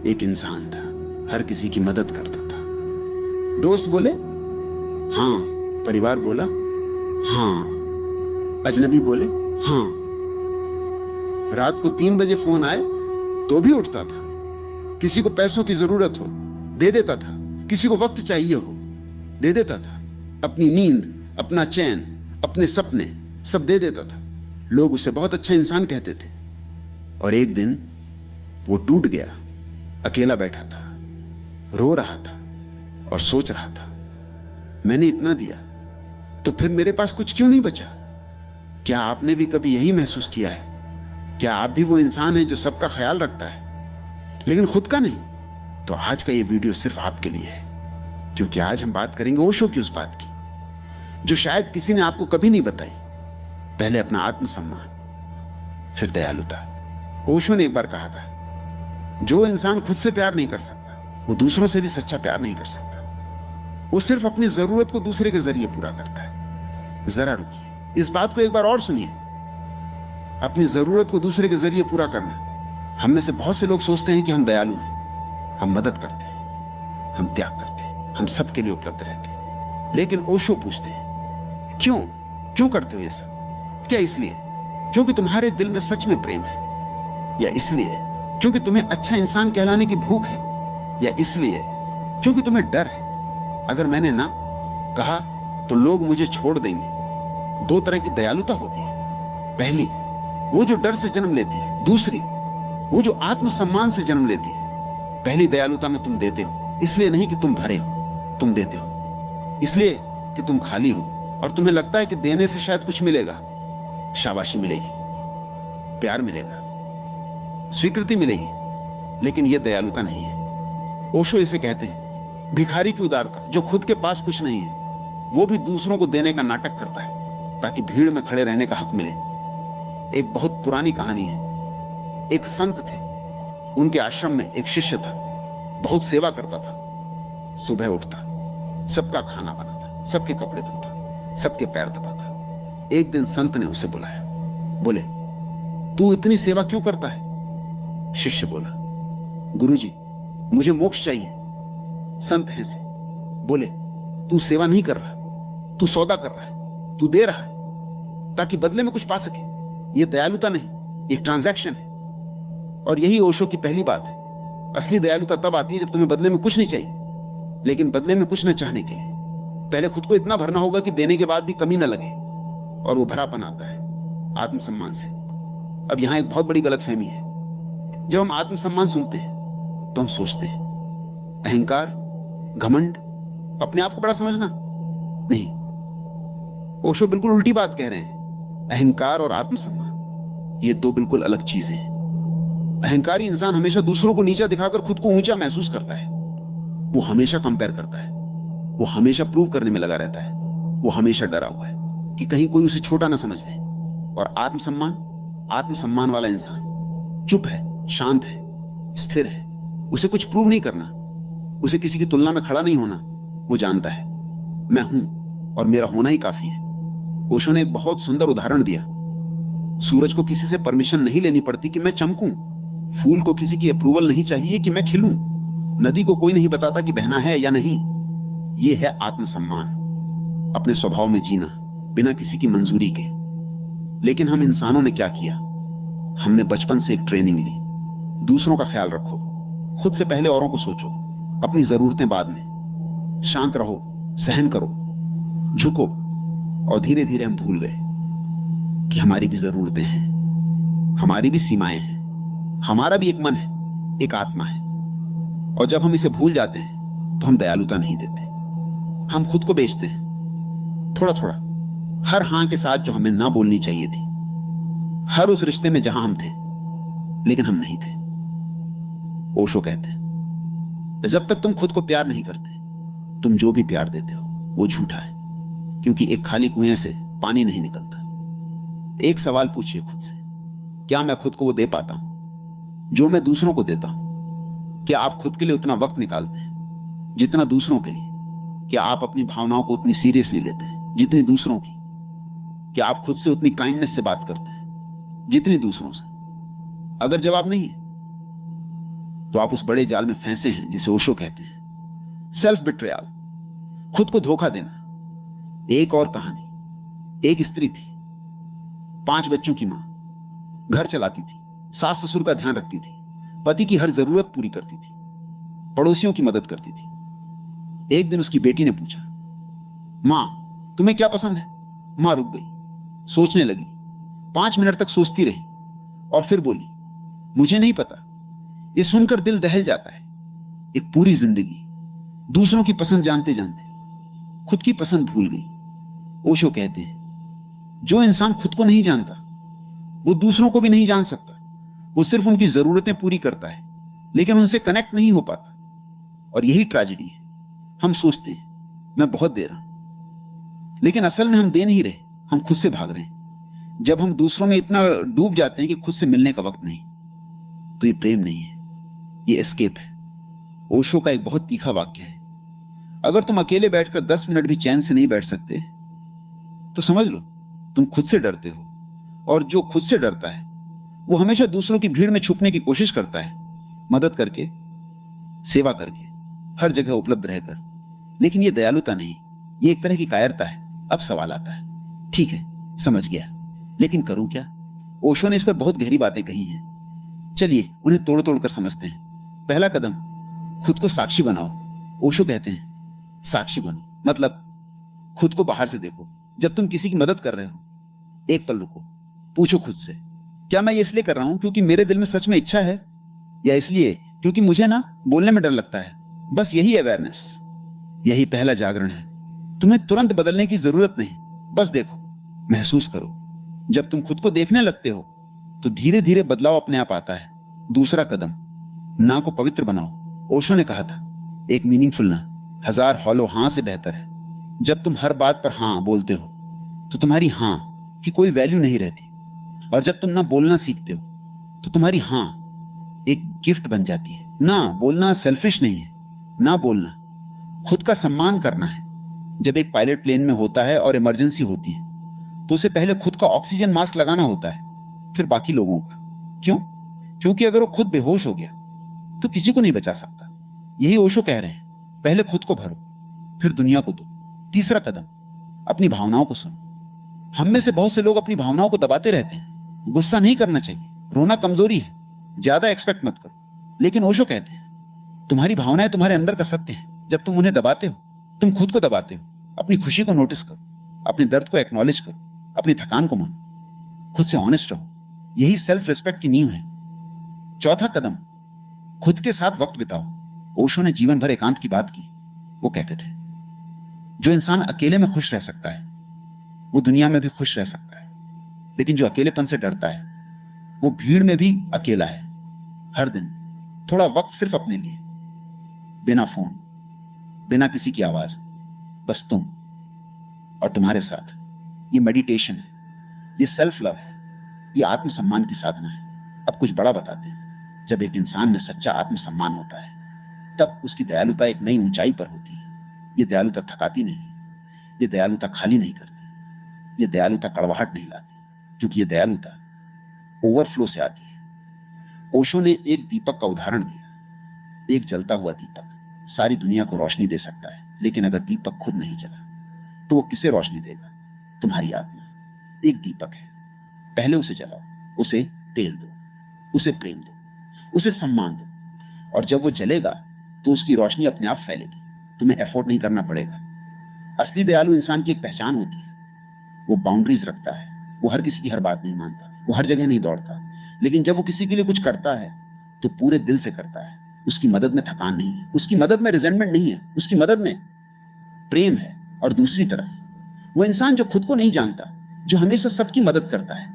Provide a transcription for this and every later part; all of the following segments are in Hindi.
एक इंसान था, हर किसी की मदद करता था। दोस्त बोले हां, परिवार बोला हां, अजनबी बोले हां। रात को 3 बजे फोन आए तो भी उठता था। किसी को पैसों की जरूरत हो दे देता था, किसी को वक्त चाहिए हो दे देता था, अपनी नींद, अपना चैन, अपने सपने सब दे देता था। लोग उसे बहुत अच्छा इंसान कहते थे। और एक दिन वो टूट गया, अकेला बैठा था, रो रहा था और सोच रहा था, मैंने इतना दिया तो फिर मेरे पास कुछ क्यों नहीं बचा? क्या आपने भी कभी यही महसूस किया है? क्या आप भी वो इंसान हैं जो सबका ख्याल रखता है लेकिन खुद का नहीं? तो आज का ये वीडियो सिर्फ आपके लिए है, क्योंकि आज हम बात करेंगे ओशो की उस बात की जो शायद किसी ने आपको कभी नहीं बताई। पहले अपना आत्मसम्मान, फिर दयालुता। ओशो ने एक बार कहा था, जो इंसान खुद से प्यार नहीं कर सकता वो दूसरों से भी सच्चा प्यार नहीं कर सकता। वो सिर्फ अपनी जरूरत को दूसरे के जरिए पूरा करता है। जरा रुकिए, इस बात को एक बार और सुनिए। अपनी जरूरत को दूसरे के जरिए पूरा करना। हम में से बहुत से लोग सोचते हैं कि हम दयालु हैं, हम मदद करते हैं, हम त्याग करते हैं, हम सबके लिए उपलब्ध रहते हैं। लेकिन ओशो पूछते हैं, क्यों करते हो ये सब? क्या इसलिए क्योंकि तुम्हारे दिल में सच में प्रेम है, या इसलिए क्योंकि तुम्हें अच्छा इंसान कहलाने की भूख है, या इसलिए क्योंकि तुम्हें डर है अगर मैंने ना कहा तो लोग मुझे छोड़ देंगे? 2 तरह की दयालुता होती है। पहली वो जो डर से जन्म लेती है, दूसरी वो जो आत्मसम्मान से जन्म लेती है। पहली दयालुता में तुम देते हो, इसलिए नहीं कि तुम भरे हो, तुम देते हो इसलिए कि तुम खाली हो और तुम्हें लगता है कि देने से शायद कुछ मिलेगा, शाबाशी मिलेगी, प्यार मिलेगा, स्वीकृति मिलेगी। लेकिन यह दयालुता नहीं है। ओशो इसे कहते हैं भिखारी की उदारता, जो खुद के पास कुछ नहीं है वो भी दूसरों को देने का नाटक करता है ताकि भीड़ में खड़े रहने का हक मिले। एक बहुत पुरानी कहानी है। एक संत थे, उनके आश्रम में एक शिष्य था, बहुत सेवा करता था। सुबह उठता, सबका खाना बनाता, सबके कपड़े धोता, सबके पैर दबाता। एक दिन संत ने उसे बुलाया, बोले तू इतनी सेवा क्यों करता है? शिष्य बोला, गुरुजी मुझे मोक्ष चाहिए। संत हंसे, बोले तू सेवा नहीं कर रहा, तू सौदा कर रहा है, तू दे रहा है ताकि बदले में कुछ पा सके। यह दयालुता नहीं, एक ट्रांजैक्शन है। और यही ओशो की पहली बात है। असली दयालुता तब आती है जब तुम्हें बदले में कुछ नहीं चाहिए, लेकिन बदले में कुछ न चाहने के लिए पहले खुद को इतना भरना होगा कि देने के बाद भी कमी न लगे। और वो भरापन आता है आत्मसम्मान से। अब यहां एक बहुत बड़ी गलतफहमी है। जब हम आत्मसम्मान सुनते हैं तो हम सोचते हैं अहंकार, घमंड, अपने आप को बड़ा समझना। नहीं, ओशो बिल्कुल उल्टी बात कह रहे हैं। अहंकार और आत्मसम्मान ये 2 बिल्कुल अलग चीजें हैं। अहंकारी इंसान हमेशा दूसरों को नीचा दिखाकर खुद को ऊंचा महसूस करता है। वो हमेशा कंपेयर करता है, वो हमेशा प्रूव करने में लगा रहता है, वो हमेशा डरा हुआ है कि कहीं कोई उसे छोटा ना समझ ले। और आत्मसम्मान वाला इंसान चुप है, शांत है, स्थिर है। उसे कुछ प्रूव नहीं करना, उसे किसी की तुलना में खड़ा नहीं होना। वो जानता है मैं हूं और मेरा होना ही काफी है। ओशो ने एक बहुत सुंदर उदाहरण दिया। सूरज को किसी से परमिशन नहीं लेनी पड़ती कि मैं चमकूं, फूल को किसी की अप्रूवल नहीं चाहिए कि मैं खिलूं, नदी को कोई नहीं बताता कि बहना है या नहीं। यह है आत्मसम्मान, अपने स्वभाव में जीना बिना किसी की मंजूरी के। लेकिन हम इंसानों ने क्या किया? हमने बचपन से एक ट्रेनिंग ली, दूसरों का ख्याल रखो, खुद से पहले औरों को सोचो, अपनी जरूरतें बाद में, शांत रहो, सहन करो, झुको। और धीरे धीरे हम भूल गए कि हमारी भी जरूरतें हैं, हमारी भी सीमाएं हैं, हमारा भी एक मन है, एक आत्मा है। और जब हम इसे भूल जाते हैं तो हम दयालुता नहीं देते, हम खुद को बेचते हैं थोड़ा थोड़ा, हर हां के साथ जो हमें ना बोलनी चाहिए थी, हर उस रिश्ते में जहां हम थे लेकिन हम नहीं थे। ओशो कहते हैं जब तक तुम खुद को प्यार नहीं करते, तुम जो भी प्यार देते हो वो झूठा है, क्योंकि एक खाली कुएं से पानी नहीं निकलता। एक सवाल पूछिए खुद से, क्या मैं खुद को वो दे पाता हूं जो मैं दूसरों को देता हूं? क्या आप खुद के लिए उतना वक्त निकालते हैं जितना दूसरों के लिए? क्या आप अपनी भावनाओं को उतनी सीरियसली लेते हैं जितनी दूसरों की? क्या आप खुद से उतनी काइंडनेस से बात करते हैं जितनी दूसरों से? अगर जवाब नहीं है तो आप उस बड़े जाल में फंसे हैं जिसे ओशो कहते हैं, सेल्फ बिट्रेयल, खुद को धोखा देना। एक और कहानी। एक स्त्री थी, 5 बच्चों की मां, घर चलाती थी, सास ससुर का ध्यान रखती थी, पति की हर जरूरत पूरी करती थी, पड़ोसियों की मदद करती थी। एक दिन उसकी बेटी ने पूछा, मां तुम्हें क्या पसंद है? मां रुक गई, सोचने लगी, 5 मिनट तक सोचती रही और फिर बोली, मुझे नहीं पता। ये सुनकर दिल दहल जाता है। एक पूरी जिंदगी दूसरों की पसंद जानते जानते खुद की पसंद भूल गई। ओशो कहते हैं, जो इंसान खुद को नहीं जानता वो दूसरों को भी नहीं जान सकता। वो सिर्फ उनकी जरूरतें पूरी करता है लेकिन उनसे कनेक्ट नहीं हो पाता। और यही ट्रेजेडी है। हम सोचते हैं मैं बहुत दे रहा हूं, लेकिन असल में हम दे नहीं रहे, हम खुद से भाग रहे हैं। जब हम दूसरों में इतना डूब जाते हैं कि खुद से मिलने का वक्त नहीं, तो ये प्रेम नहीं है, ये एस्केप है। ओशो का एक बहुत तीखा वाक्य है, अगर तुम अकेले बैठकर 10 मिनट भी चैन से नहीं बैठ सकते तो समझ लो तुम खुद से डरते हो। और जो खुद से डरता है वो हमेशा दूसरों की भीड़ में छुपने की कोशिश करता है, मदद करके, सेवा करके, हर जगह उपलब्ध रहकर। लेकिन ये दयालुता नहीं, ये एक तरह की कायरता है। अब सवाल आता है, ठीक है समझ गया, लेकिन करूं क्या? ओशो ने इस पर बहुत गहरी बातें कही हैं, चलिए उन्हें तोड़ तोड़ कर समझते हैं। पहला कदम, खुद को साक्षी बनाओ। ओशो कहते हैं साक्षी बनो, मतलब खुद को बाहर से देखो। जब तुम किसी की मदद कर रहे हो, एक पल रुको, पूछो खुद से, क्या मैं ये इसलिए कर रहा हूं क्योंकि मेरे दिल में सच में इच्छा है, या इसलिए क्योंकि मुझे ना बोलने में डर लगता है? बस यही अवेयरनेस, यही पहला जागरण है। तुम्हें तुरंत बदलने की जरूरत नहीं, बस देखो, महसूस करो। जब तुम खुद को देखने लगते हो तो धीरे धीरे बदलाव अपने आप आता है। दूसरा कदम, ना को पवित्र बनाओ। ओशो ने कहा था, एक मीनिंगफुल ना 1000 हॉलो हां से बेहतर है। जब तुम हर बात पर हां बोलते हो तो तुम्हारी हां की कोई वैल्यू नहीं रहती। और जब तुम ना बोलना सीखते हो तो तुम्हारी हां एक गिफ्ट बन जाती है। ना बोलना सेल्फिश नहीं है, ना बोलना खुद का सम्मान करना है। जब एक पायलट प्लेन में होता है और इमरजेंसी होती है तो उसे पहले खुद का ऑक्सीजन मास्क लगाना होता है, फिर बाकी लोगों का। क्यों? क्योंकि अगर वो खुद बेहोश हो गया तो किसी को नहीं बचा सकता। यही ओशो कह रहे हैं, पहले खुद को भरो, फिर दुनिया को दो। तीसरा कदम, अपनी भावनाओं को सुनो। हम में से बहुत से लोग अपनी भावनाओं को दबाते रहते हैं। गुस्सा नहीं करना चाहिए, रोना कमजोरी है, ज्यादा एक्सपेक्ट मत करो। लेकिन ओशो कहते हैं, तुम्हारी भावनाएं तुम्हारे अंदर का सत्य है। जब तुम उन्हें दबाते हो, तुम खुद को दबाते हो। अपनी खुशी को नोटिस करो, अपने दर्द को एक्नॉलेज करो, अपनी थकान को मानो, खुद से ऑनेस्ट रहो। यही सेल्फ रिस्पेक्ट की नींव है। चौथा कदम, खुद के साथ वक्त बिताओ। ओशो ने जीवन भर एकांत की बात की। वो कहते थे, जो इंसान अकेले में खुश रह सकता है वो दुनिया में भी खुश रह सकता है, लेकिन जो अकेलेपन से डरता है वो भीड़ में भी अकेला है। हर दिन थोड़ा वक्त सिर्फ अपने लिए, बिना फोन, बिना किसी की आवाज, बस तुम और तुम्हारे साथ। ये मेडिटेशन है, ये सेल्फ लव है, ये आत्मसम्मान की साधना है। अब कुछ बड़ा बताते हैं, जब एक इंसान में सच्चा आत्मसम्मान होता है तब उसकी दयालुता एक नई ऊंचाई पर होती है। ये दयालुता थकाती नहीं, ये दयालुता खाली नहीं करती, ये दयालुता कड़वाहट नहीं लाती, क्योंकि ये दयालुता ओवरफ्लो से आती है। ओशो ने एक दीपक का उदाहरण दिया। एक जलता हुआ दीपक सारी दुनिया को रोशनी दे सकता है, लेकिन अगर दीपक खुद नहीं जला तो वो किसे रोशनी देगा? तुम्हारी आत्मा एक दीपक है, पहले उसे जलाओ, उसे तेल दो, उसे प्रेम दो, उसे सम्मान दो, और जब वो जलेगा तो उसकी रोशनी अपने आप फैलेगी। तुम्हें एफर्ट नहीं करना पड़ेगा। असली दयालु इंसान की एक पहचान होती है, वो बाउंड्रीज रखता है, वो हर किसी की हर बात नहीं मानता, वो हर जगह नहीं दौड़ता, लेकिन जब वो किसी के लिए कुछ करता है तो पूरे दिल से करता है। उसकी मदद में थकान नहीं है, उसकी मदद में रिजेंटमेंट नहीं है, उसकी मदद में प्रेम है। और दूसरी तरफ वो इंसान जो खुद को नहीं जानता, जो हमेशा सबकी मदद करता है,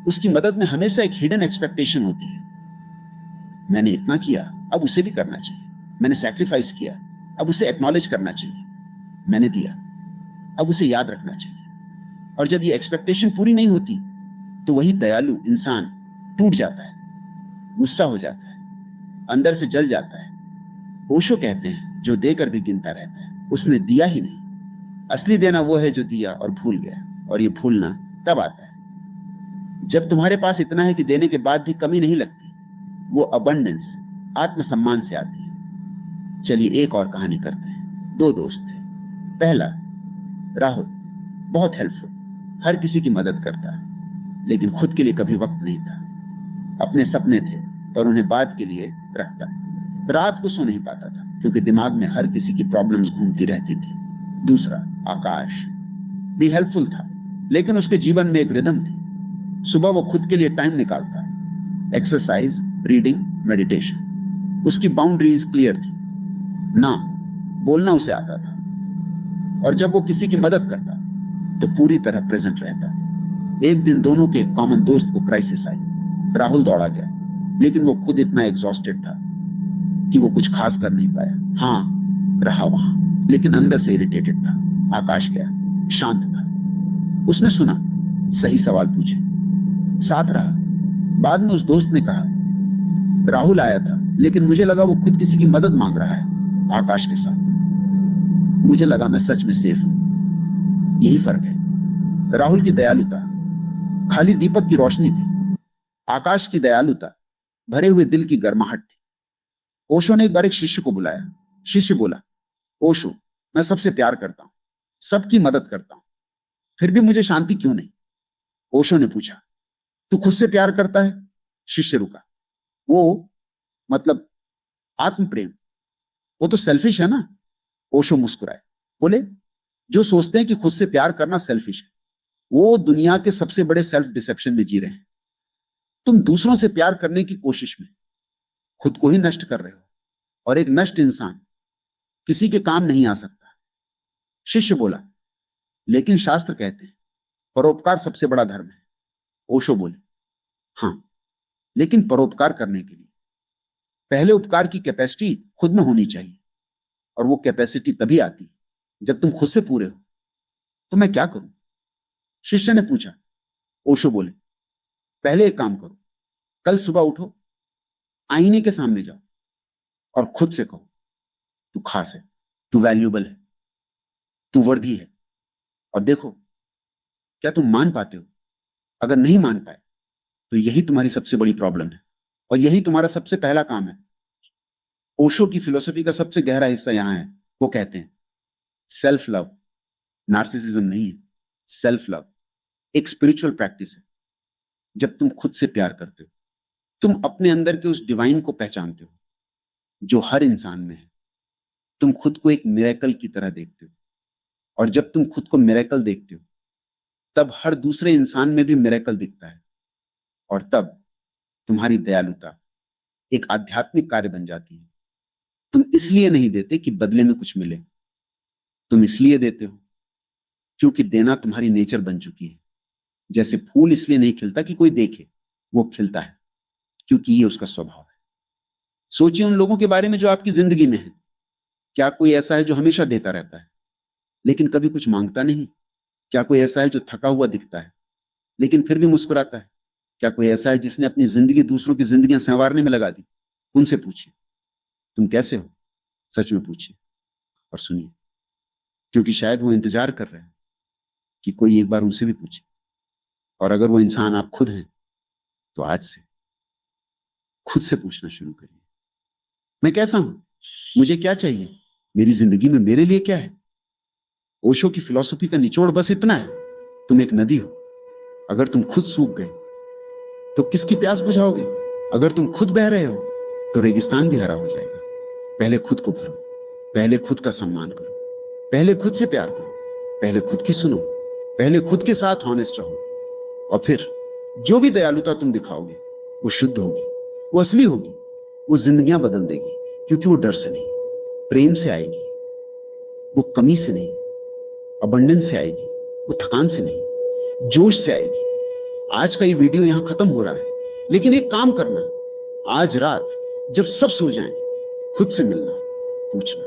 उसकी मदद में हमेशा एक हिडन एक्सपेक्टेशन होती है। मैंने इतना किया, अब उसे भी करना चाहिए। मैंने सैक्रिफाइस किया, अब उसे एक्नॉलेज करना चाहिए। मैंने दिया, अब उसे याद रखना चाहिए। और जब ये एक्सपेक्टेशन पूरी नहीं होती तो वही दयालु इंसान टूट जाता है, गुस्सा हो जाता है, अंदर से जल जाता है। ओशो कहते हैं, जो देकर भी गिनता रहता है उसने दिया ही नहीं। असली देना वो है जो दिया और भूल गया, और ये भूलना तब आता है जब तुम्हारे पास इतना है कि देने के बाद भी कमी नहीं लगती। वो अबंडेंस आत्मसम्मान से आती है। चलिए एक और कहानी करते हैं। दो दोस्त थे। पहला, राहुल, बहुत हेल्पफुल, हर किसी की मदद करता है, लेकिन खुद के लिए कभी वक्त नहीं था। अपने सपने थे और उन्हें बाद के लिए रखता। रात को सो नहीं पाता था क्योंकि दिमाग में हर किसी की प्रॉब्लम्स घूमती रहती थी। दूसरा, आकाश, भी हेल्पफुल था, लेकिन उसके जीवन में एक रिदम थी। सुबह वो खुद के लिए टाइम निकालता, एक्सरसाइज, रीडिंग, मेडिटेशन। उसकी बाउंड्रीज क्लियर थी। ना बोलना उसे आता था, और जब वो किसी की मदद करता तो पूरी तरह प्रेजेंट रहता। एक दिन दोनों के कॉमन दोस्त को क्राइसिस आई। राहुल दौड़ा गया, लेकिन वो खुद इतना एग्जॉस्टेड था कि वो कुछ खास कर नहीं पाया। हाँ, रहा वहां, लेकिन अंदर से इरिटेटेड था। आकाश गया, शांत था। उसने सुना, सही सवाल पूछे, साथ रहा। बाद में उस दोस्त ने कहा, राहुल आया था, लेकिन मुझे लगा वो खुद किसी की मदद मांग रहा है आकाश के साथ। मुझे लगा मैं सच में सेफ हूं। यही फर्क है। राहुल की दयालुता खाली दीपक की रोशनी थी, आकाश की दयालुता भरे हुए दिल की गर्माहट थी। ओशो ने एक बार एक शिष्य को बुलाया। शिष्य बोला, ओशो, मैं सबसे प्यार करता हूं, सबकी मदद करता हूं, फिर भी मुझे शांति क्यों नहीं? ओशो ने पूछा, तू खुद से प्यार करता है? शिष्य रुका। वो मतलब आत्म प्रेम, वो तो सेल्फिश है ना? ओशो मुस्कुराए, बोले, जो सोचते हैं कि खुद से प्यार करना सेल्फिश है, वो दुनिया के सबसे बड़े सेल्फ डिसेप्शन में जी रहे हैं। तुम दूसरों से प्यार करने की कोशिश में खुद को ही नष्ट कर रहे हो, और एक नष्ट इंसान किसी के काम नहीं आ सकता। शिष्य बोला, लेकिन शास्त्र कहते हैं परोपकार सबसे बड़ा धर्म है। ओशो बोले, हां, लेकिन परोपकार करने के लिए पहले उपकार की कैपेसिटी खुद में होनी चाहिए, और वो कैपेसिटी तभी आती जब तुम खुद से पूरे हो। तो मैं क्या करूं? शिष्य ने पूछा। ओशो बोले, पहले एक काम करो, कल सुबह उठो, आईने के सामने जाओ और खुद से कहो, तू खास है, तू वैल्यूएबल है, तू वर्दी है, और देखो क्या तुम मान पाते हो। अगर नहीं मान पाए तो यही तुम्हारी सबसे बड़ी प्रॉब्लम है, और यही तुम्हारा सबसे पहला काम है। ओशो की फिलॉसफी का सबसे गहरा हिस्सा यहां है। वो कहते हैं सेल्फ लव नार्सिसिज्म नहीं है, सेल्फ लव एक स्पिरिचुअल प्रैक्टिस है। जब तुम खुद से प्यार करते हो, तुम अपने अंदर के उस डिवाइन को पहचानते हो जो हर इंसान में है। तुम खुद को एक मिरेकल की तरह देखते हो, और जब तुम खुद को मिरेकल देखते हो, तब हर दूसरे इंसान में भी मिरेकल दिखता है, और तब तुम्हारी दयालुता एक आध्यात्मिक कार्य बन जाती है। तुम इसलिए नहीं देते कि बदले में कुछ मिले, तुम इसलिए देते हो क्योंकि देना तुम्हारी नेचर बन चुकी है। जैसे फूल इसलिए नहीं खिलता कि कोई देखे, वो खिलता है क्योंकि ये उसका स्वभाव है। सोचिए उन लोगों के बारे में जो आपकी जिंदगी में है। क्या कोई ऐसा है जो हमेशा देता रहता है लेकिन कभी कुछ मांगता नहीं? क्या कोई ऐसा है जो थका हुआ दिखता है लेकिन फिर भी मुस्कुराता है? क्या कोई ऐसा है जिसने अपनी जिंदगी दूसरों की जिंदगियां संवारने में लगा दी? उनसे पूछिए, तुम कैसे हो? सच में पूछिए और सुनिए, क्योंकि शायद वो इंतजार कर रहे हैं कि कोई एक बार उनसे भी पूछे। और अगर वो इंसान आप खुद हैं, तो आज से खुद से पूछना शुरू करिए, मैं कैसा हूं? मुझे क्या चाहिए? मेरी जिंदगी में मेरे लिए क्या है? ओशो की फिलॉसफी का निचोड़ बस इतना है, तुम एक नदी हो। अगर तुम खुद सूख गए तो किसकी प्यास बुझाओगे? अगर तुम खुद बह रहे हो तो रेगिस्तान भी हरा हो जाएगा। पहले खुद को भरो, पहले खुद का सम्मान करो, पहले खुद से प्यार करो, पहले खुद की सुनो, पहले खुद के साथ ऑनेस्ट रहो, और फिर जो भी दयालुता तुम दिखाओगे वो शुद्ध होगी, वो असली होगी, वो जिंदगियां बदल देगी। क्योंकि वो डर से नहीं, प्रेम से आएगी। वो कमी से नहीं, अबंडेंस से आएगी। वो थकान से नहीं, जोश से आएगी। आज का ये वीडियो यहां खत्म हो रहा है, लेकिन एक काम करना, आज रात जब सब सो जाएं, खुद से मिलना, पूछना,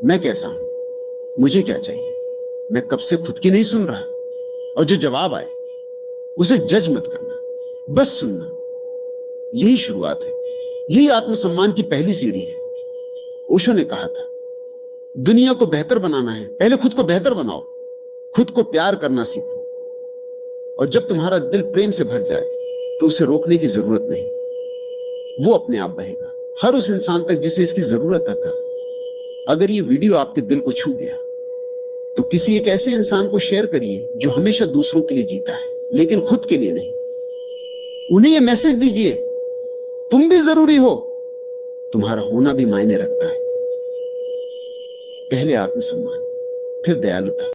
मैं कैसा हूं? मुझे क्या चाहिए? मैं कब से खुद की नहीं सुन रहा? और जो जवाब आए उसे जज मत करना, बस सुनना। यही शुरुआत है, यही आत्मसम्मान की पहली सीढ़ी है। ओशो ने कहा था, दुनिया को बेहतर बनाना है, पहले खुद को बेहतर बनाओ। खुद को प्यार करना सीखो, और जब तुम्हारा दिल प्रेम से भर जाए तो उसे रोकने की जरूरत नहीं, वो अपने आप बहेगा। हर उस इंसान तक जिसे इसकी जरूरत था। अगर ये वीडियो आपके दिल को छू गया तो किसी एक ऐसे इंसान को शेयर करिए जो हमेशा दूसरों के लिए जीता है लेकिन खुद के लिए नहीं। उन्हें यह मैसेज दीजिए, तुम भी जरूरी हो, तुम्हारा होना भी मायने रखता है। पहले आत्मसम्मान, फिर दयालुता।